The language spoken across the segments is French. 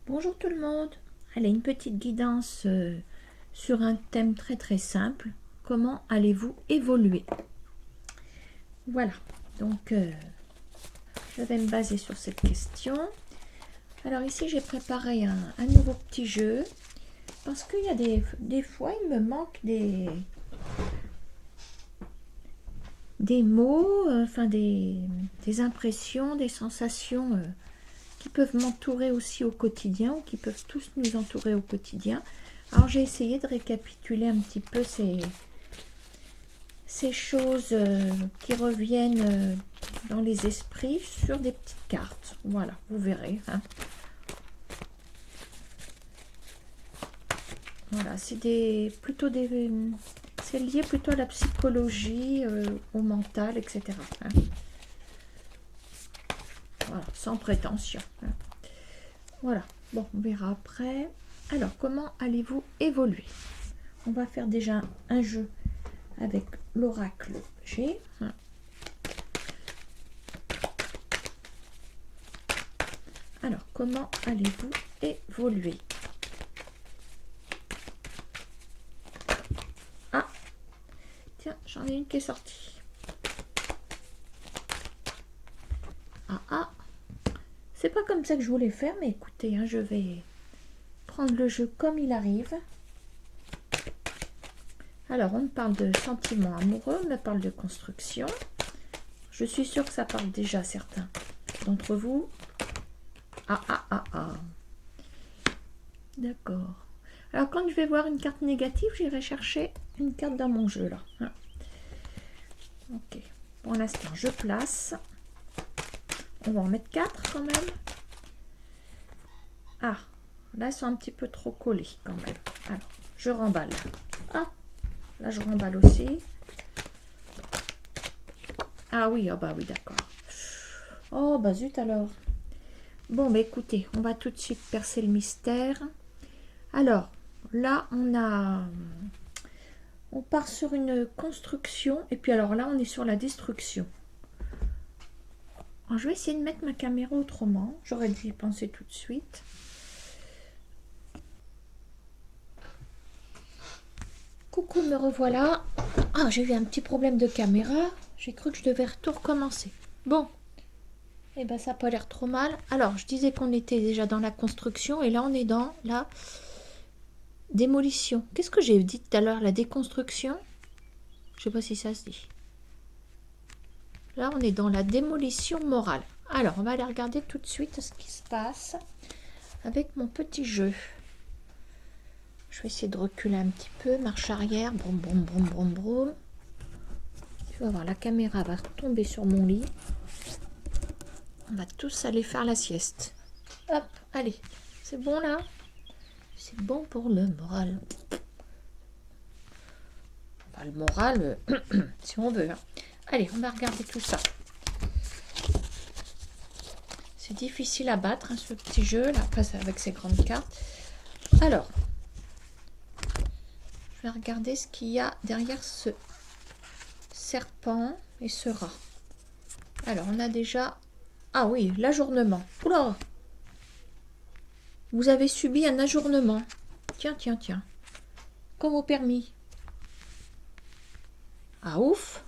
Bonjour tout le monde. Allez, une petite guidance sur un thème très simple. Comment allez-vous évoluer? Voilà, donc je vais me baser sur cette question. Alors ici, j'ai préparé un nouveau petit jeu parce qu'il y a des fois, il me manque des mots, enfin des impressions, des sensations qui peuvent m'entourer aussi au quotidien ou qui peuvent tous nous entourer au quotidien. Alors j'ai essayé de récapituler un petit peu ces choses qui reviennent dans les esprits sur des petites cartes. Voilà, vous verrez. Hein. Voilà, c'est c'est lié plutôt à la psychologie, au mental, etc. Hein. Voilà, sans prétention. Hein. Voilà, bon, on verra après. Alors, comment allez-vous évoluer? On va faire déjà un jeu avec l'oracle G. Alors, comment allez-vous évoluer? Ah, tiens, j'en ai une qui est sortie. Ah, c'est pas comme ça que je voulais faire, mais écoutez, hein, je vais prendre le jeu comme il arrive. Alors, on me parle de sentiments amoureux, on me parle de construction. Je suis sûre que ça parle déjà à certains d'entre vous. Ah. D'accord. Alors, quand je vais voir une carte négative, j'irai chercher une carte dans mon jeu, là. Hein. Ok. Pour l'instant, je place. On va en mettre 4 quand même. Ah, là, ils sont un petit peu trop collés quand même. Alors, je remballe. Ah, là, je remballe aussi. Ah oui, oh bah oui, d'accord. Oh, bah zut alors. Bon, bah écoutez, on va tout de suite percer le mystère. Alors, là, on part sur une construction, et puis alors là, on est sur la destruction. Alors, je vais essayer de mettre ma caméra autrement. J'aurais dû y penser tout de suite. Coucou, me revoilà. Ah, j'ai eu un petit problème de caméra. J'ai cru que je devais tout recommencer. Bon. Eh ben, ça n'a pas l'air trop mal. Alors, je disais qu'on était déjà dans la construction, et là, on est dans la démolition. Qu'est-ce que j'ai dit tout à l'heure? La déconstruction? Je sais pas si ça se dit. Là, on est dans la démolition morale. Alors, on va aller regarder tout de suite ce qui se passe avec mon petit jeu. Je vais essayer de reculer un petit peu. Marche arrière. Broum. Tu vas voir, la caméra va tomber sur mon lit. On va tous aller faire la sieste. Hop, allez. C'est bon là? C'est bon pour le moral. Enfin, le moral, si on veut. Hein. Allez, on va regarder tout ça. C'est difficile à battre, hein, ce petit jeu, là, avec ces grandes cartes. Alors, je vais regarder ce qu'il y a derrière ce serpent et ce rat. Alors, on a déjà... Ah oui, l'ajournement. Oula! Vous avez subi un ajournement. Tiens. Comme au permis. Ah, ouf!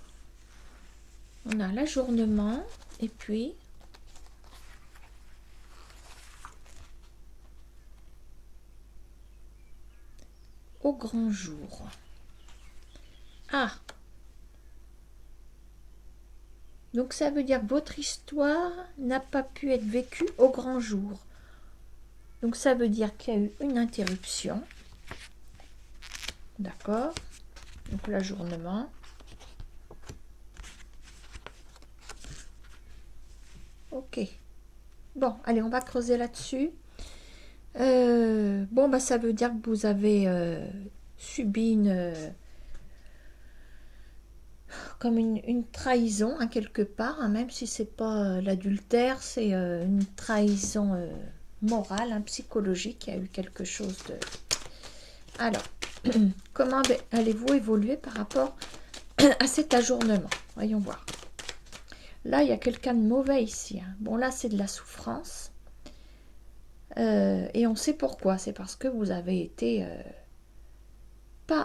On a l'ajournement, et puis... au grand jour. Ah! Donc ça veut dire que votre histoire n'a pas pu être vécue au grand jour. Donc ça veut dire qu'il y a eu une interruption. D'accord? Donc l'ajournement. Ok. Bon, allez, on va creuser là-dessus. Bon, bah ça veut dire que vous avez subi comme une trahison, hein, quelque part, hein, même si c'est pas l'adultère, c'est une trahison morale, hein, psychologique. Il y a eu quelque chose de... Alors, comment allez-vous évoluer par rapport à cet ajournement? Voyons voir. Là, il y a quelqu'un de mauvais ici. Hein. Bon, là, c'est de la souffrance. Et on sait pourquoi. C'est parce que vous avez été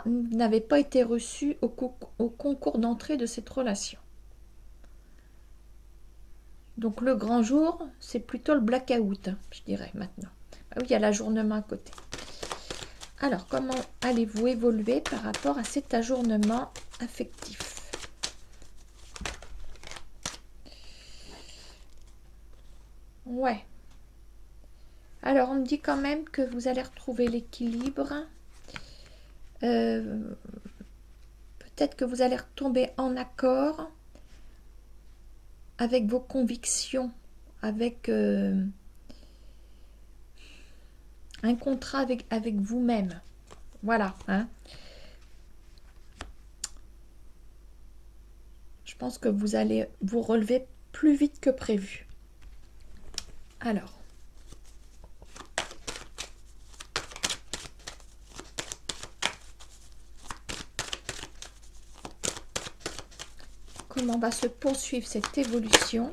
n'avez pas été reçu au concours d'entrée de cette relation. Donc le grand jour, c'est plutôt le blackout, hein, je dirais maintenant. Ah oui, il y a l'ajournement à côté. Alors, comment allez-vous évoluer par rapport à cet ajournement affectif? Ouais. Alors, on me dit quand même que vous allez retrouver l'équilibre. Peut-être que vous allez retomber en accord avec vos convictions, avec un contrat avec vous-même. Voilà. Hein. Je pense que vous allez vous relever plus vite que prévu. Alors. Comment va se poursuivre cette évolution?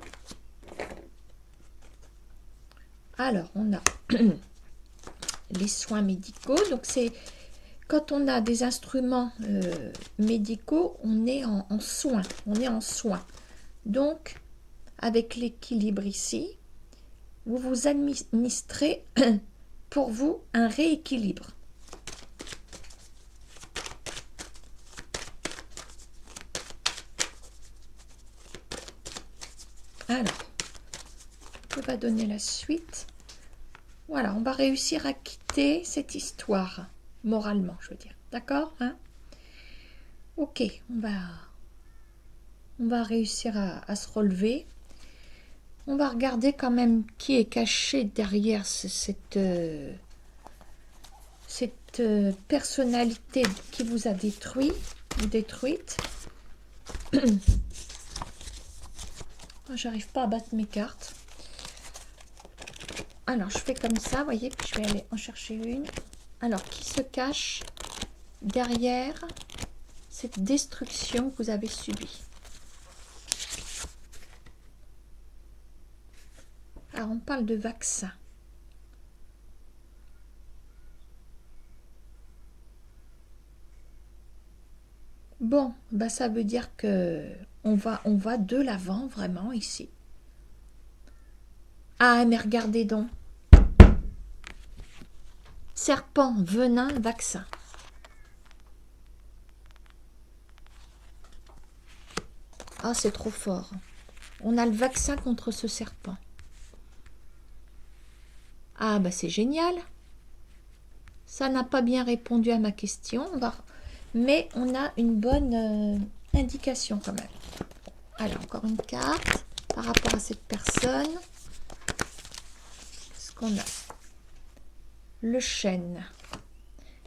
Alors, on a les soins médicaux. Donc, c'est quand on a des instruments médicaux, on est en soins. On est en soins. Donc, avec l'équilibre ici, vous vous administrez pour vous un rééquilibre. Alors, on va donner la suite. Voilà, on va réussir à quitter cette histoire, moralement, je veux dire. D'accord, hein? Ok, on va réussir à se relever. On va regarder quand même qui est caché derrière cette personnalité qui vous a détruit ou détruite. J'arrive pas à battre mes cartes. Alors, je fais comme ça, vous voyez, puis je vais aller en chercher une. Alors, qui se cache derrière cette destruction que vous avez subie? Alors, on parle de vaccin. Bon, bah ça veut dire que on va de l'avant vraiment ici. Ah, mais regardez donc. Serpent, venin, vaccin. Ah, c'est trop fort. On a le vaccin contre ce serpent. Ah, bah c'est génial. Ça n'a pas bien répondu à ma question. Mais on a une bonne indication quand même. Alors, encore une carte par rapport à cette personne. Qu'est-ce qu'on a? Le chêne.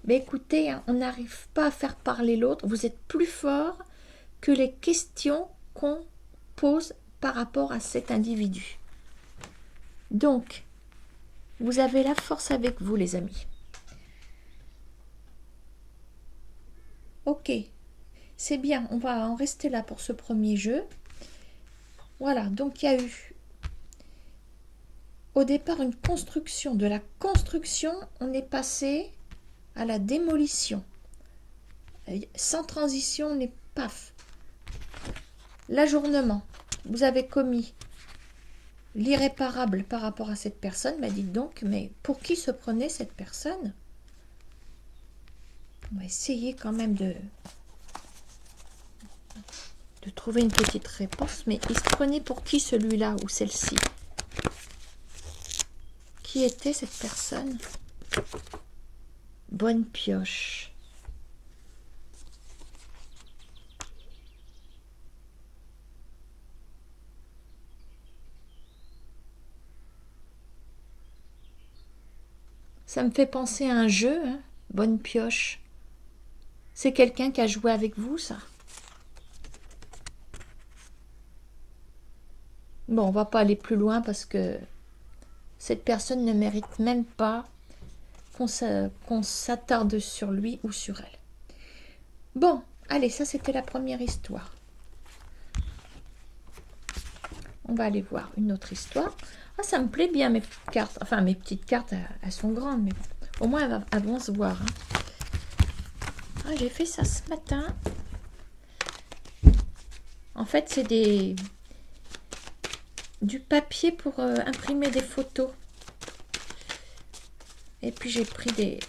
Mais écoutez, hein, on n'arrive pas à faire parler l'autre. Vous êtes plus fort que les questions qu'on pose par rapport à cet individu. Donc, vous avez la force avec vous, les amis. Ok, c'est bien, on va en rester là pour ce premier jeu. Voilà, donc il y a eu au départ une construction. De la construction, on est passé à la démolition. Sans transition, on est paf. L'ajournement. Vous avez commis l'irréparable par rapport à cette personne. Bah dites donc, mais pour qui se prenait cette personne? On va essayer quand même de trouver une petite réponse. Mais il se prenait pour qui celui-là ou celle-ci? Qui était cette personne? Bonne pioche. Ça me fait penser à un jeu, hein, bonne pioche. C'est quelqu'un qui a joué avec vous, ça? Bon, on va pas aller plus loin parce que cette personne ne mérite même pas qu'on s'attarde sur lui ou sur elle. Bon, allez, ça c'était la première histoire. On va aller voir une autre histoire. Ah, ça me plaît bien mes petites cartes. Enfin, mes petites cartes, elles sont grandes, mais bon. Au moins, elles vont se voir. Hein. Ah, j'ai fait ça ce matin. En fait, c'est du papier pour imprimer des photos. Et puis, j'ai pris des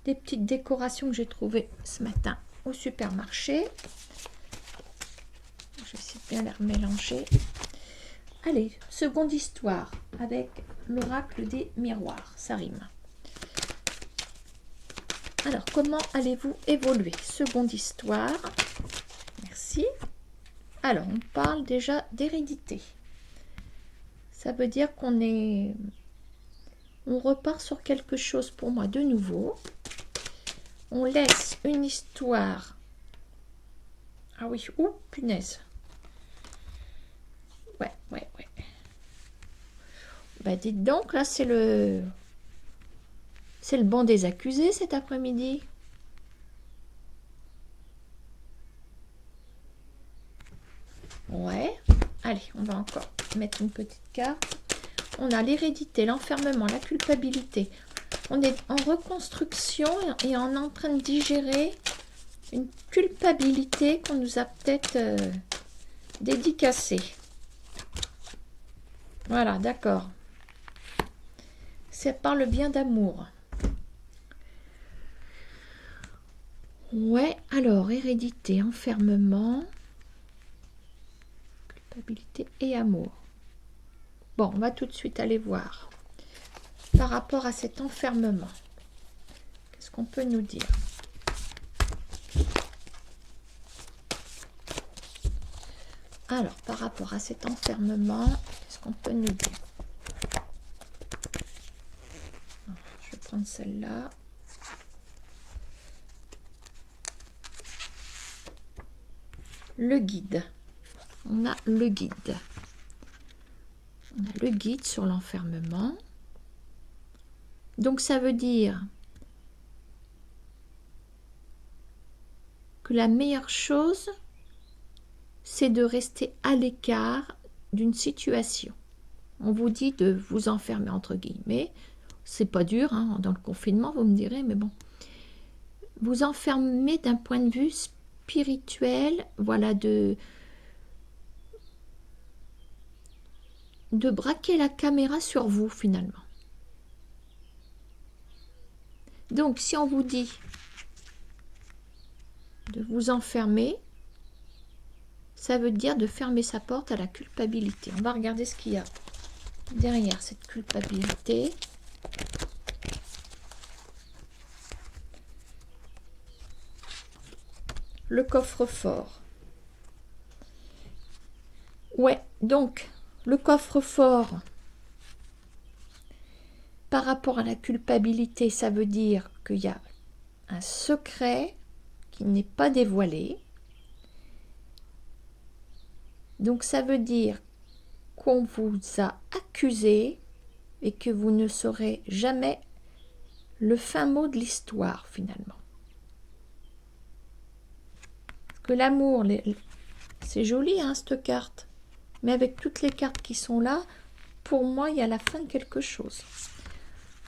petites décorations que j'ai trouvées ce matin au supermarché. Je vais essayer de bien les remélanger. Allez, seconde histoire avec l'oracle des miroirs. Ça rime. Alors, comment allez-vous évoluer? Seconde histoire. Merci. Alors, on parle déjà d'hérédité. Ça veut dire on repart sur quelque chose pour moi de nouveau. On laisse une histoire. Ah oui, ouh, punaise. Ouais. Bah dites donc, là c'est le banc des accusés cet après-midi. Ouais. Allez, on va encore mettre une petite carte. On a l'hérédité, l'enfermement, la culpabilité. On est en reconstruction et on est en train de digérer une culpabilité qu'on nous a peut-être dédicacée. Voilà, d'accord. Ça parle bien d'amour. Ouais, alors, hérédité, enfermement, culpabilité et amour. Bon, on va tout de suite aller voir. Par rapport à cet enfermement, qu'est-ce qu'on peut nous dire? Alors, par rapport à cet enfermement, qu'est-ce qu'on peut nous dire? Je vais prendre celle-là. Le guide. On a le guide. On a le guide sur l'enfermement. Donc, ça veut dire que la meilleure chose, c'est de rester à l'écart d'une situation. On vous dit de vous enfermer entre guillemets. C'est pas dur, hein, dans le confinement, vous me direz, mais bon. Vous enfermer d'un point de vue spirituel, voilà, de braquer la caméra sur vous, finalement. Donc, si on vous dit de vous enfermer, ça veut dire de fermer sa porte à la culpabilité. On va regarder ce qu'il y a derrière cette culpabilité. Le coffre-fort. Ouais, donc, le coffre-fort, par rapport à la culpabilité, ça veut dire qu'il y a un secret qui n'est pas dévoilé. Donc, ça veut dire qu'on vous a accusé et que vous ne saurez jamais le fin mot de l'histoire, finalement. Parce que l'amour, c'est joli, hein, cette carte. Mais avec toutes les cartes qui sont là, pour moi, il y a la fin de quelque chose.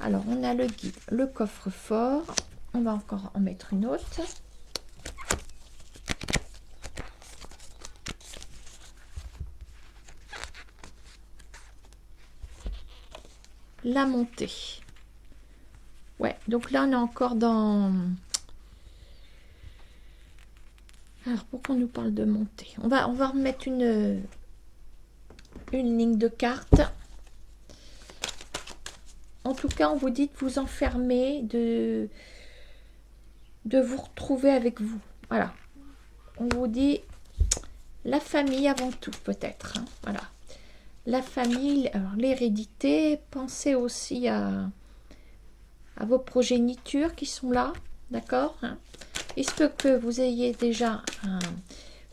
Alors, on a le guide, le coffre-fort. On va encore en mettre une autre. La montée. Ouais, donc là, on est encore dans... Alors, pourquoi on nous parle de montée? On va remettre une ligne de cartes. En tout cas, on vous dit de vous enfermer, de vous retrouver avec vous. Voilà. On vous dit la famille avant tout, peut-être. Hein. Voilà. La famille, alors l'hérédité, pensez aussi à vos progénitures qui sont là, d'accord, hein. Il se peut que vous ayez déjà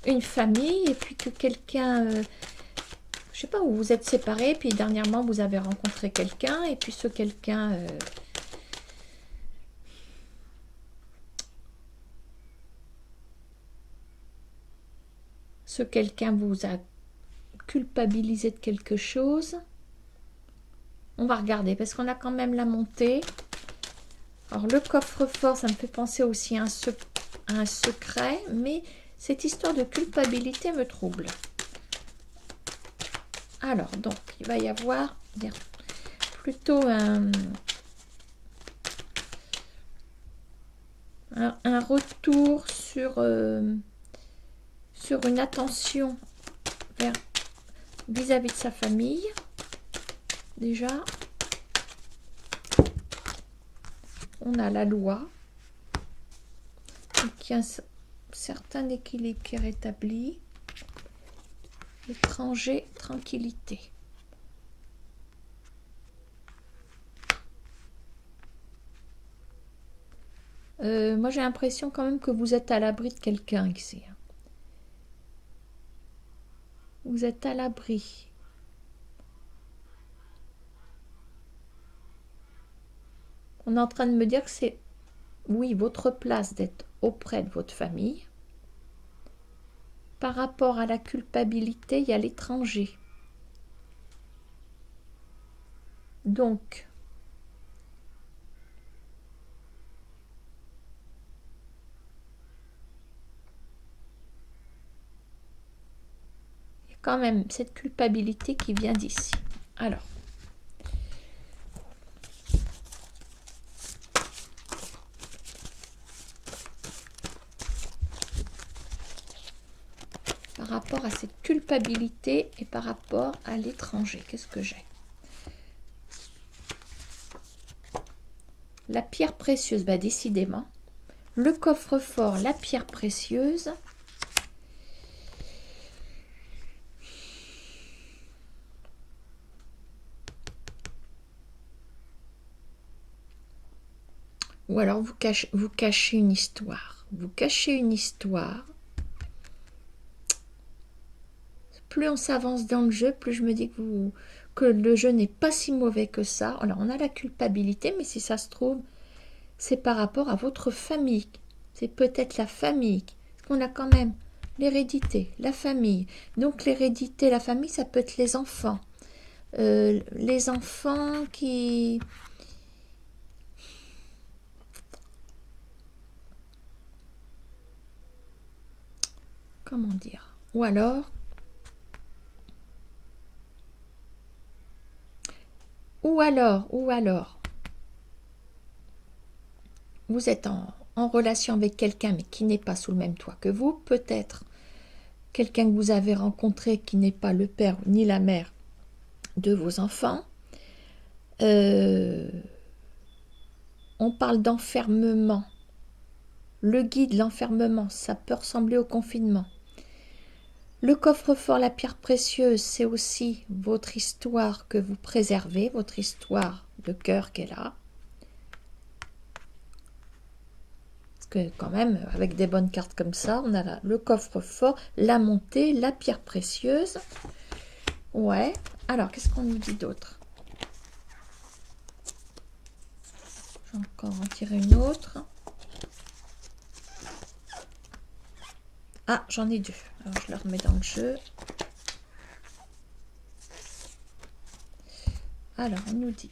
une famille et puis que quelqu'un, je sais pas, où vous êtes séparés, puis dernièrement vous avez rencontré quelqu'un et puis ce quelqu'un... ce quelqu'un vous a culpabiliser de quelque chose. On va regarder parce qu'on a quand même la montée. Alors le coffre-fort, ça me fait penser aussi à un secret, mais cette histoire de culpabilité me trouble. Alors, donc, il va y avoir plutôt un retour sur une attention vis-à-vis de sa famille, déjà. On a la loi, donc il y a un certain équilibre qui est rétabli. L'étranger, tranquillité. Moi j'ai l'impression quand même que vous êtes à l'abri de quelqu'un ici. Vous êtes à l'abri. On est en train de me dire que c'est, oui, votre place d'être auprès de votre famille. Par rapport à la culpabilité, il y a l'étranger. Donc, il y a quand même cette culpabilité qui vient d'ici. Alors, par rapport à cette culpabilité et par rapport à l'étranger, qu'est-ce que j'ai? La pierre précieuse, bah décidément. Le coffre-fort, la pierre précieuse. Ou alors vous cachez une histoire. Vous cachez une histoire. Plus on s'avance dans le jeu, plus je me dis que le jeu n'est pas si mauvais que ça. Alors on a la culpabilité, mais si ça se trouve, c'est par rapport à votre famille. C'est peut-être la famille. Parce qu'on a quand même l'hérédité, la famille. Donc l'hérédité, la famille, ça peut être les enfants. Les enfants qui... Comment dire? Ou alors, vous êtes en relation avec quelqu'un, mais qui n'est pas sous le même toit que vous, peut-être quelqu'un que vous avez rencontré qui n'est pas le père ni la mère de vos enfants. On parle d'enfermement. Le guide, l'enfermement, ça peut ressembler au confinement. Le coffre-fort, la pierre précieuse, c'est aussi votre histoire que vous préservez, votre histoire de cœur qui est là. Parce que quand même, avec des bonnes cartes comme ça, on a le coffre-fort, la montée, la pierre précieuse. Ouais. Alors, qu'est-ce qu'on nous dit d'autre? Je vais encore en tirer une autre. Ah, j'en ai deux. Alors, je le remets dans le jeu. Alors, on nous dit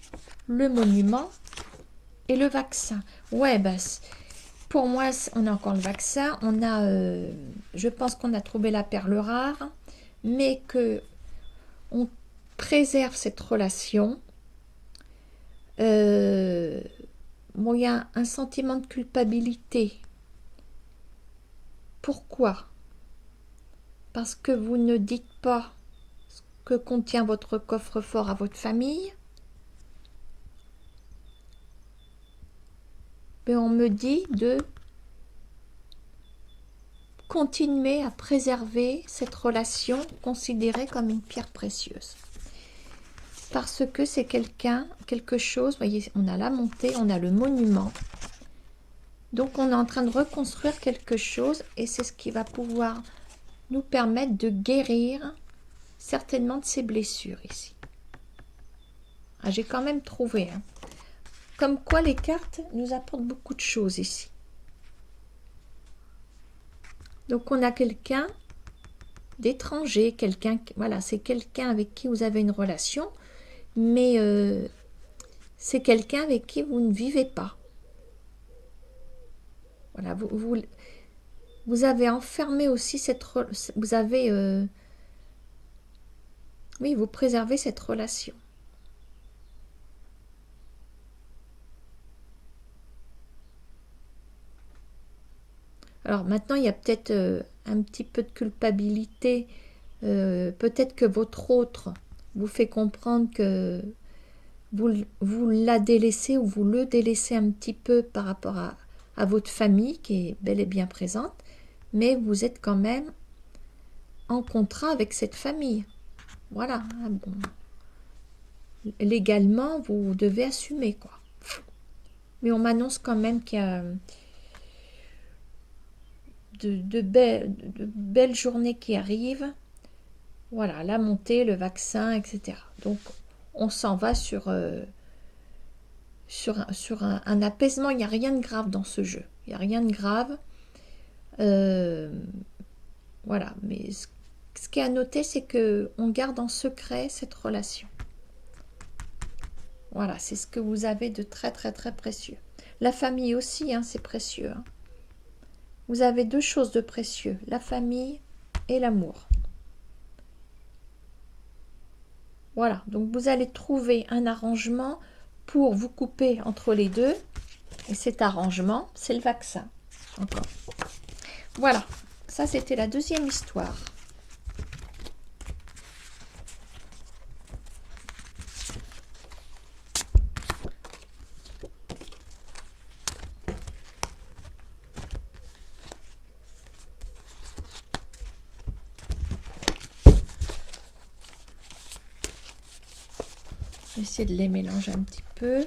le monument et le vaccin. Ouais, bah, pour moi, on a encore le vaccin. On a, je pense qu'on a trouvé la perle rare, mais que on préserve cette relation. Bon, il y a un sentiment de culpabilité. Pourquoi? Parce que vous ne dites pas ce que contient votre coffre-fort à votre famille. Mais on me dit de continuer à préserver cette relation considérée comme une pierre précieuse. Parce que c'est quelque chose, vous voyez, on a la montée, on a le monument. Donc on est en train de reconstruire quelque chose et c'est ce qui va pouvoir nous permettre de guérir certainement de ces blessures ici. Ah, j'ai quand même trouvé. Hein. Comme quoi les cartes nous apportent beaucoup de choses ici. Donc on a quelqu'un d'étranger, quelqu'un, voilà, c'est quelqu'un avec qui vous avez une relation, mais c'est quelqu'un avec qui vous ne vivez pas. Voilà, vous avez enfermé aussi vous avez, oui, vous préservez cette relation. Alors maintenant, il y a peut-être un petit peu de culpabilité. Peut-être que votre autre vous fait comprendre que vous la délaissez ou vous le délaissez un petit peu par rapport à votre famille qui est bel et bien présente, mais vous êtes quand même en contrat avec cette famille. Voilà. Bon. Légalement, vous devez assumer, quoi. Mais on m'annonce quand même qu'il y a de belles journées qui arrivent. Voilà, la montée, le vaccin, etc. Donc, on s'en va sur un apaisement. Il n'y a rien de grave dans ce jeu. Il n'y a rien de grave. Voilà, mais ce qui est à noter, c'est qu'on garde en secret cette relation. Voilà, c'est ce que vous avez de très, très, très précieux. La famille aussi, hein, c'est précieux. Hein. Vous avez deux choses de précieux, la famille et l'amour. Voilà, donc vous allez trouver un arrangement pour vous couper entre les deux. Et cet arrangement, c'est le vaccin. Encore. Voilà, ça c'était la deuxième histoire. Je vais essayer de les mélanger un petit peu.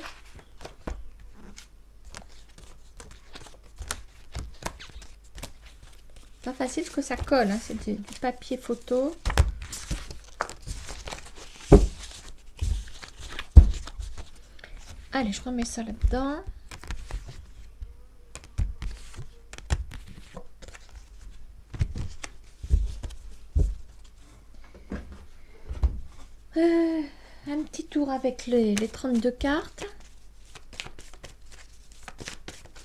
Pas facile parce que ça colle, hein. C'est du papier photo. Allez, je remets ça là-dedans. Un petit tour avec les 32 cartes.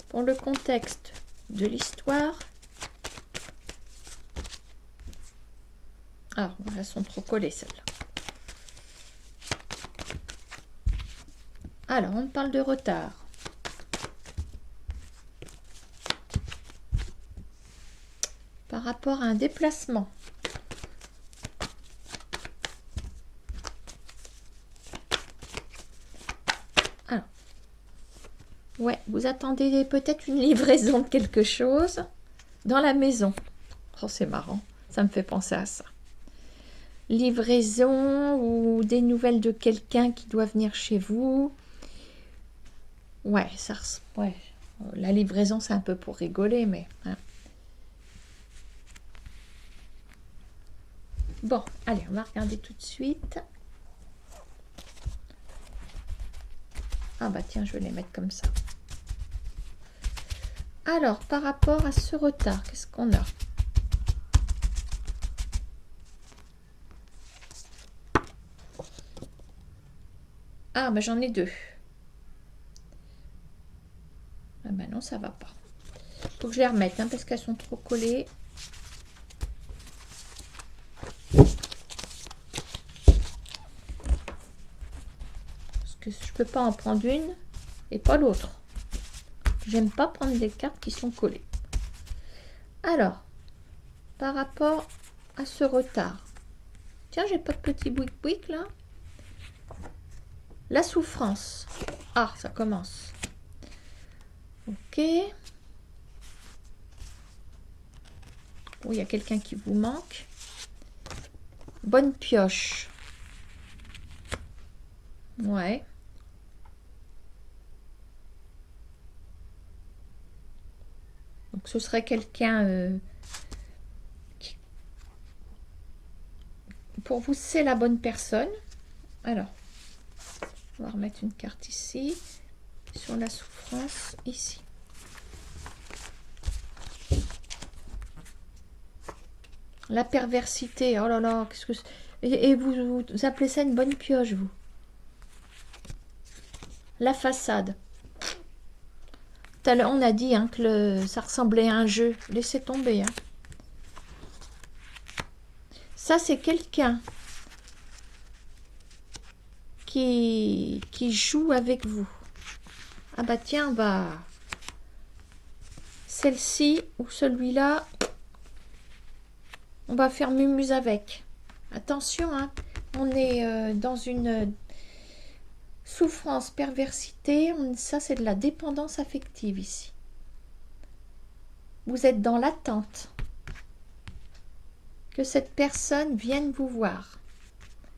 Pour le contexte de l'histoire. Ah, elles sont trop collées celles-là. Alors, on parle de retard. Par rapport à un déplacement. Alors, ouais, vous attendez peut-être une livraison de quelque chose dans la maison. Oh, c'est marrant, ça me fait penser à ça. Livraison ou des nouvelles de quelqu'un qui doit venir chez vous. Ouais, ouais. La livraison, c'est un peu pour rigoler, mais... Hein. Bon, allez, on va regarder tout de suite. Ah bah tiens, je vais les mettre comme ça. Alors, par rapport à ce retard, qu'est-ce qu'on a? Ah, bah j'en ai deux. Ah bah non, ça va pas. Faut que je les remette, hein, parce qu'elles sont trop collées. Parce que je peux pas en prendre une et pas l'autre. J'aime pas prendre des cartes qui sont collées. Alors, par rapport à ce retard. Tiens, j'ai pas de petit boui-boui là. La souffrance. Ah, ça commence. Ok. Bon, il y a quelqu'un qui vous manque. Bonne pioche. Ouais. Donc ce serait quelqu'un qui... Pour vous, c'est la bonne personne. Alors, on va remettre une carte ici. Sur la souffrance, ici. La perversité, oh là là, qu'est-ce que... Et vous appelez ça une bonne pioche, vous? La façade. Tout à l'heure, on a dit hein, que ça ressemblait à un jeu. Laissez tomber. Hein. Ça, c'est quelqu'un qui joue avec vous. Ah bah tiens, bah... Celle-ci ou celui-là, on va faire mumuse avec. Attention, hein, on est dans une souffrance, perversité. Ça, c'est de la dépendance affective ici. Vous êtes dans l'attente que cette personne vienne vous voir.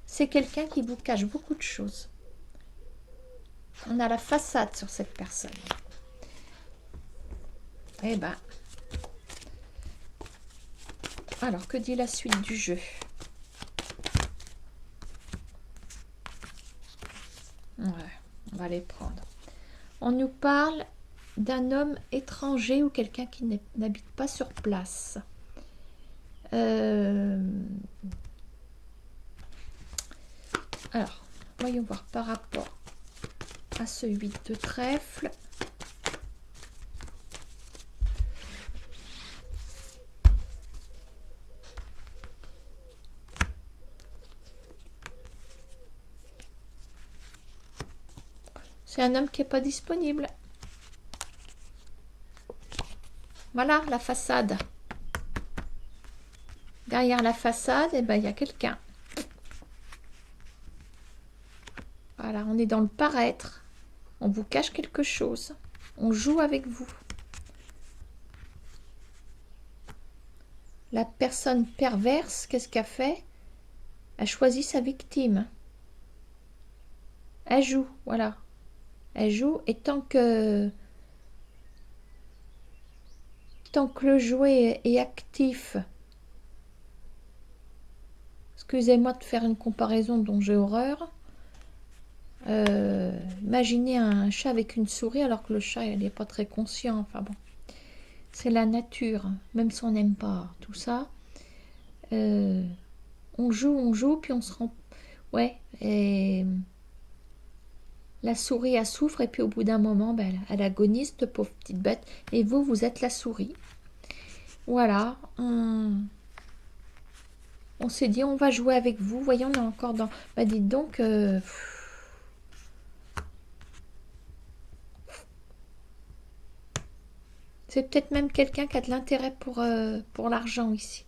C'est quelqu'un qui vous cache beaucoup de choses. On a la façade sur cette personne. Eh ben, alors que dit la suite du jeu? Ouais, on va les prendre. On nous parle d'un homme étranger ou quelqu'un qui n'habite pas sur place. Alors, voyons voir par rapport à ce 8 de trèfle. C'est un homme qui n'est pas disponible. Voilà la façade. Derrière la façade, eh ben, il y a quelqu'un. Voilà, on est dans le paraître. On vous cache quelque chose. On joue avec vous. La personne perverse, qu'est-ce qu'elle fait? Elle choisit sa victime. Elle joue, voilà. Elle joue et tant que le jouet est actif, excusez-moi de faire une comparaison dont j'ai horreur, imaginez un chat avec une souris alors que le chat il n'est pas très conscient, enfin bon, c'est la nature, même si on n'aime pas tout ça, on joue, puis on se rend... Ouais, et la souris, elle souffre, et puis au bout d'un moment, ben, elle agonise, cette pauvre petite bête, et vous êtes la souris. Voilà, on s'est dit, on va jouer avec vous. Voyons, on est encore dans... Bah, dites donc... c'est peut-être même quelqu'un qui a de l'intérêt pour l'argent ici.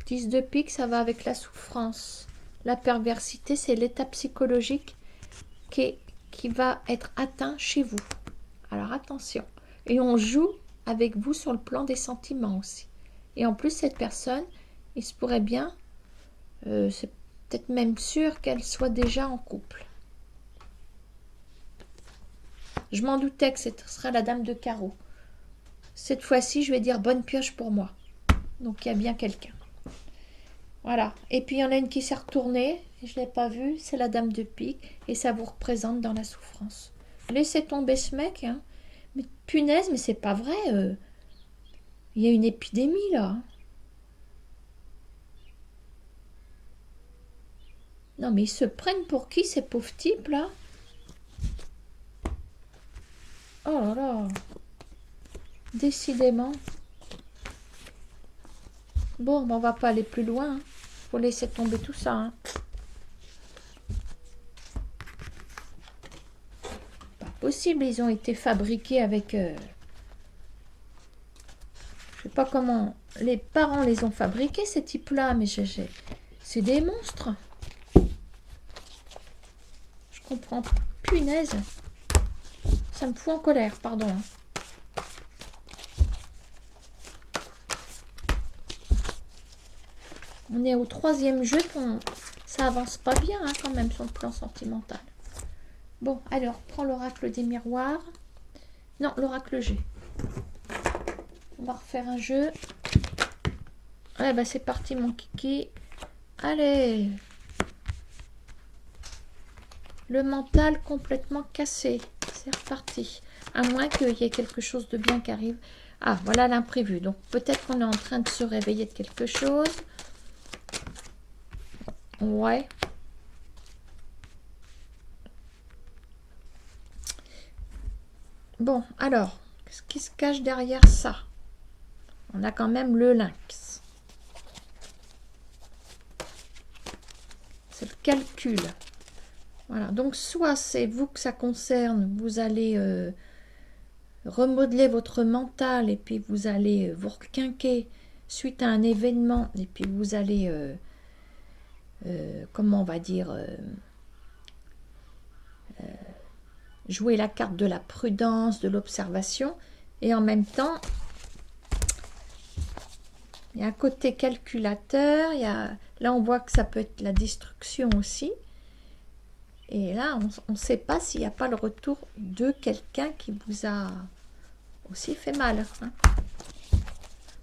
Dix de pique, ça va avec la souffrance. La perversité, c'est l'état psychologique qui va être atteint chez vous. Alors attention. Et on joue avec vous sur le plan des sentiments aussi. Et en plus, cette personne, il se pourrait bien, c'est peut-être même sûr qu'elle soit déjà en couple. Je m'en doutais que ce serait la dame de carreau. Cette fois-ci, je vais dire bonne pioche pour moi. Donc, il y a bien quelqu'un. Voilà. Et puis, il y en a une qui s'est retournée. Je ne l'ai pas vue. C'est la dame de pique. Et ça vous représente dans la souffrance. Laissez tomber ce mec. Hein. Mais punaise, mais c'est pas vrai. Il y a une épidémie, là. Non, mais ils se prennent pour qui, ces pauvres types, là? Oh là là. Décidément. Bon, ben on va pas aller plus loin. Hein. Faut laisser tomber tout ça. Hein. Pas possible, ils ont été fabriqués avec... je sais pas comment les parents les ont fabriqués, ces types-là, mais c'est des monstres. Je comprends. Punaise. Ça me fout en colère, pardon. Hein. On est au 3e jeu, ça avance pas bien hein, quand même sur le plan sentimental. Bon, alors, prends l'oracle des miroirs. Non, l'oracle G. On va refaire un jeu. Ouais, bah c'est parti mon kiki. Allez. Le mental complètement cassé. C'est reparti. À moins qu'il y ait quelque chose de bien qui arrive. Ah, voilà l'imprévu. Donc peut-être qu'on est en train de se réveiller de quelque chose. Ouais. Bon, alors, qu'est-ce qui se cache derrière ça? On a quand même le lynx. C'est le calcul. Voilà, donc soit c'est vous que ça concerne, vous allez remodeler votre mental et puis vous allez vous requinquer suite à un événement et puis vous allez, comment on va dire, jouer la carte de la prudence, de l'observation et en même temps, il y a un côté calculateur, là on voit que ça peut être la destruction aussi. Et là, on ne sait pas s'il n'y a pas le retour de quelqu'un qui vous a aussi fait mal. Hein.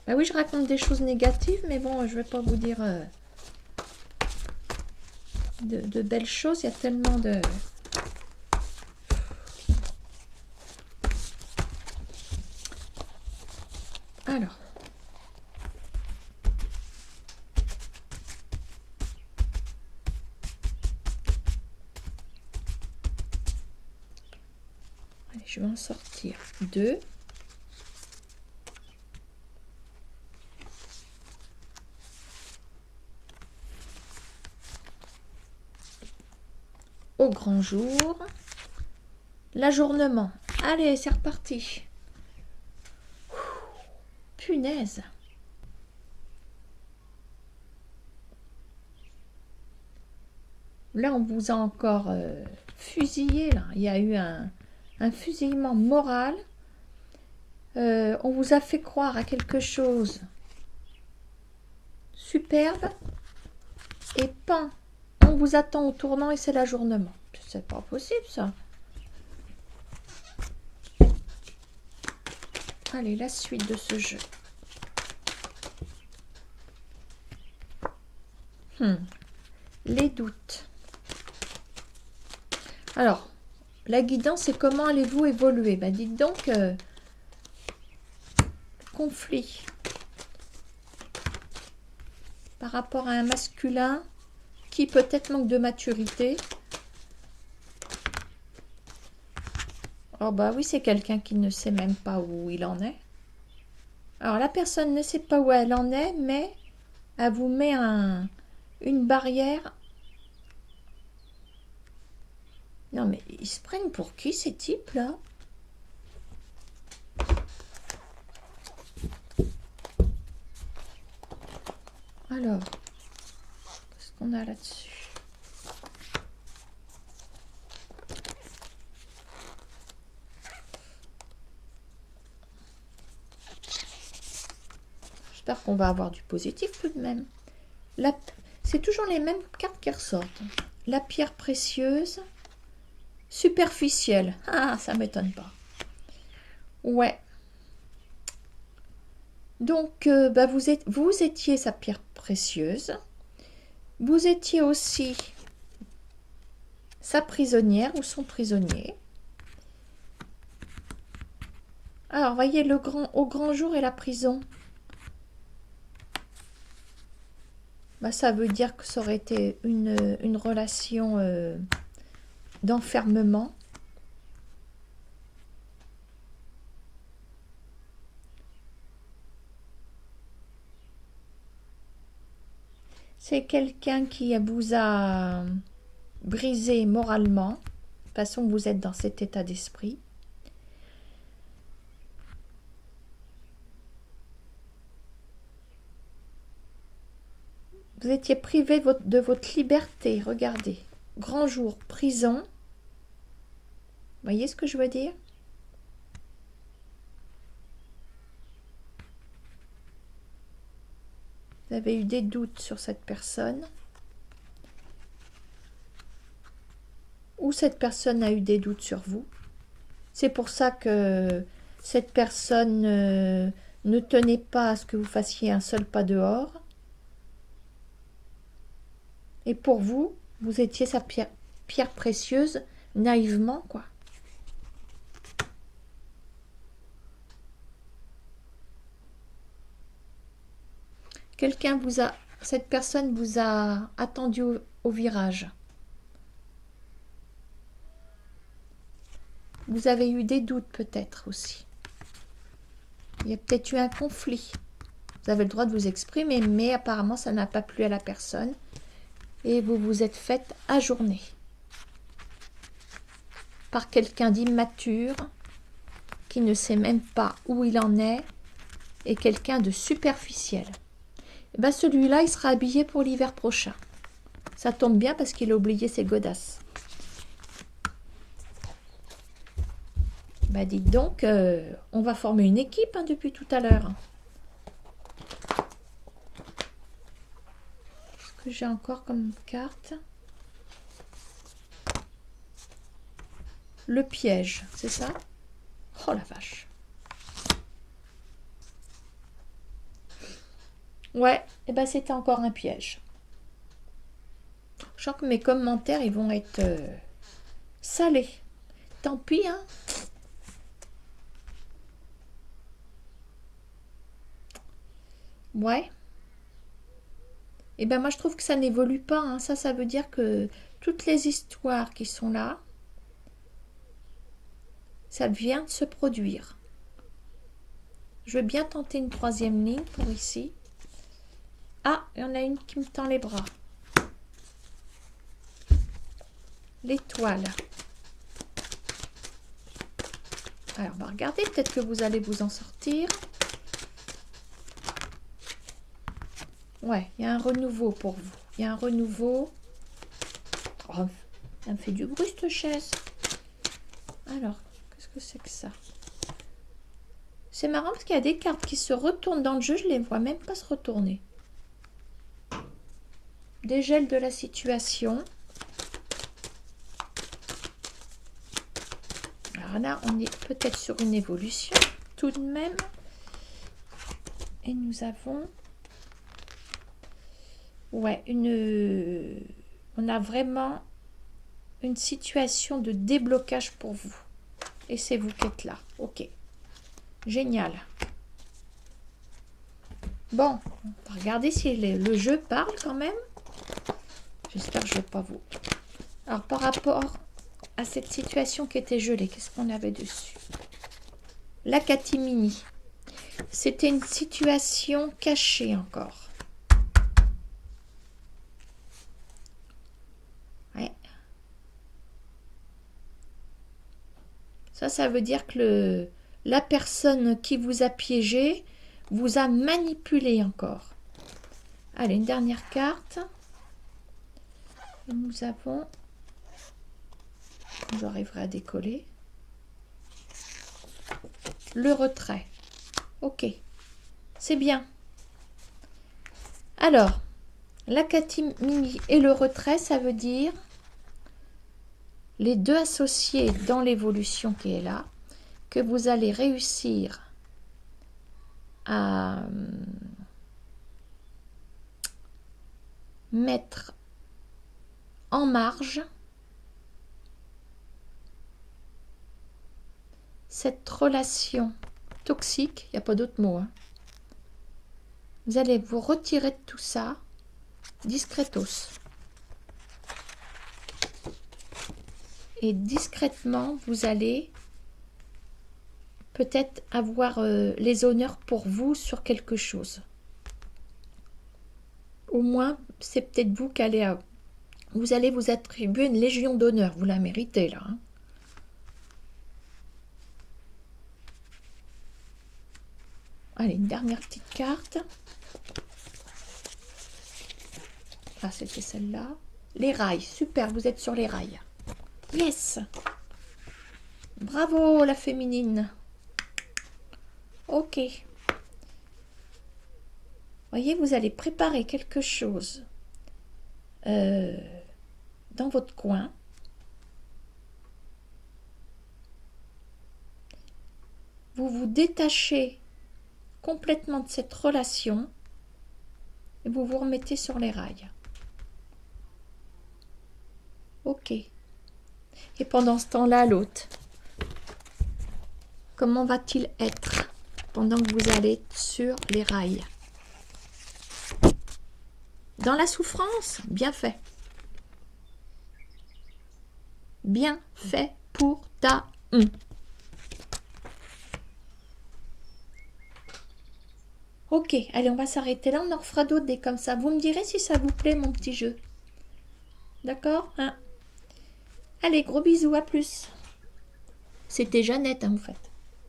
Ben oui, je raconte des choses négatives, mais bon, je ne vais pas vous dire de belles choses. Il y a tellement de... Alors. Allez, je vais en sortir 2. Au grand jour. L'ajournement. Allez, c'est reparti. Punaise. Là, on vous a encore fusillé. Là. Il y a eu un fusillement moral. On vous a fait croire à quelque chose superbe. Et pan, on vous attend au tournant et c'est l'ajournement. C'est pas possible, ça. Allez, la suite de ce jeu. Les doutes. Alors, la guidance, c'est comment allez-vous évoluer? Ben, dites donc, conflit par rapport à un masculin qui peut-être manque de maturité. Oh bah oui, c'est quelqu'un qui ne sait même pas où il en est. Alors, la personne ne sait pas où elle en est, mais elle vous met une barrière. Non, mais ils se prennent pour qui, ces types-là? Alors, qu'est-ce qu'on a là-dessus? J'espère qu'on va avoir du positif tout de même. C'est toujours les mêmes cartes qui ressortent. La pierre précieuse, superficielle. Ah, ça m'étonne pas. Ouais. Donc, bah vous étiez sa pierre précieuse. Vous étiez aussi sa prisonnière ou son prisonnier. Alors, voyez, au grand jour et la prison. Bah, ça veut dire que ça aurait été une relation d'enfermement. C'est quelqu'un qui vous a brisé moralement. De toute façon, vous êtes dans cet état d'esprit. Vous étiez privé de votre liberté. Regardez. Grand jour, prison. Vous voyez ce que je veux dire? Vous avez eu des doutes sur cette personne. Ou cette personne a eu des doutes sur vous. C'est pour ça que cette personne ne tenait pas à ce que vous fassiez un seul pas dehors. Et pour vous, vous étiez sa pierre pierre précieuse, naïvement, quoi. Cette personne vous a attendu au virage. Vous avez eu des doutes peut-être aussi. Il y a peut-être eu un conflit. Vous avez le droit de vous exprimer, mais apparemment ça n'a pas plu à la personne. Et vous vous êtes fait ajourner par quelqu'un d'immature, qui ne sait même pas où il en est, et quelqu'un de superficiel. Et bien celui-là, il sera habillé pour l'hiver prochain. Ça tombe bien parce qu'il a oublié ses godasses. Bah dites donc, on va former une équipe hein, depuis tout à l'heure. Qu'est-ce que j'ai encore comme carte? Le piège, c'est ça? Oh la vache. Ouais, et ben c'était encore un piège. Je sens que mes commentaires, ils vont être salés. Tant pis, hein. Ouais. Et ben moi, je trouve que ça n'évolue pas. Hein. Ça veut dire que toutes les histoires qui sont là, ça vient de se produire. Je veux bien tenter une troisième ligne pour ici. Ah, il y en a une qui me tend les bras. L'étoile. Alors, bah, regardez, peut-être que vous allez vous en sortir. Ouais, il y a un renouveau pour vous. Il y a un renouveau. Oh, ça me fait du bruit, cette chaise. Alors, qu'est-ce que c'est que ça? C'est marrant parce qu'il y a des cartes qui se retournent dans le jeu. Je ne les vois même pas se retourner. Dégel de la situation. Alors là, on est peut-être sur une évolution tout de même. Et nous avons... Ouais, on a vraiment une situation de déblocage pour vous. Et c'est vous qui êtes là. Ok. Génial. Bon, on va regarder si le jeu parle quand même. J'espère que je ne vais pas vous... Alors, par rapport à cette situation qui était gelée, qu'est-ce qu'on avait dessus? La catimini. C'était une situation cachée encore. Ouais. Ça veut dire que la personne qui vous a piégé vous a manipulé encore. Allez, une dernière carte. Et nous avons... J'arriverai à décoller. Le retrait. Ok. C'est bien. Alors, la catimini et le retrait, ça veut dire les deux associés dans l'évolution qui est là, que vous allez réussir à mettre en marge cette relation toxique, il n'y a pas d'autre mot. Hein. Vous allez vous retirer de tout ça discretos. Et discrètement, vous allez peut-être avoir les honneurs pour vous sur quelque chose. Au moins, c'est peut-être vous qui allez... Vous allez vous attribuer une légion d'honneur. Vous la méritez, là. Hein. Allez, une dernière petite carte. Ah, c'était celle-là. Les rails. Super, vous êtes sur les rails. Yes! Bravo, la féminine. Ok. Voyez, vous allez préparer quelque chose dans votre coin. Vous vous détachez complètement de cette relation et vous vous remettez sur les rails. Ok. Et pendant ce temps-là, l'autre, comment va-t-il être pendant que vous allez sur les rails? Dans la souffrance, bien fait. Bien fait pour ta... Ok, allez, on va s'arrêter là. On en refera d'autres des comme ça. Vous me direz si ça vous plaît, mon petit jeu. D'accord, hein? Allez, gros bisous, à plus. C'était Jeannette, hein, en fait.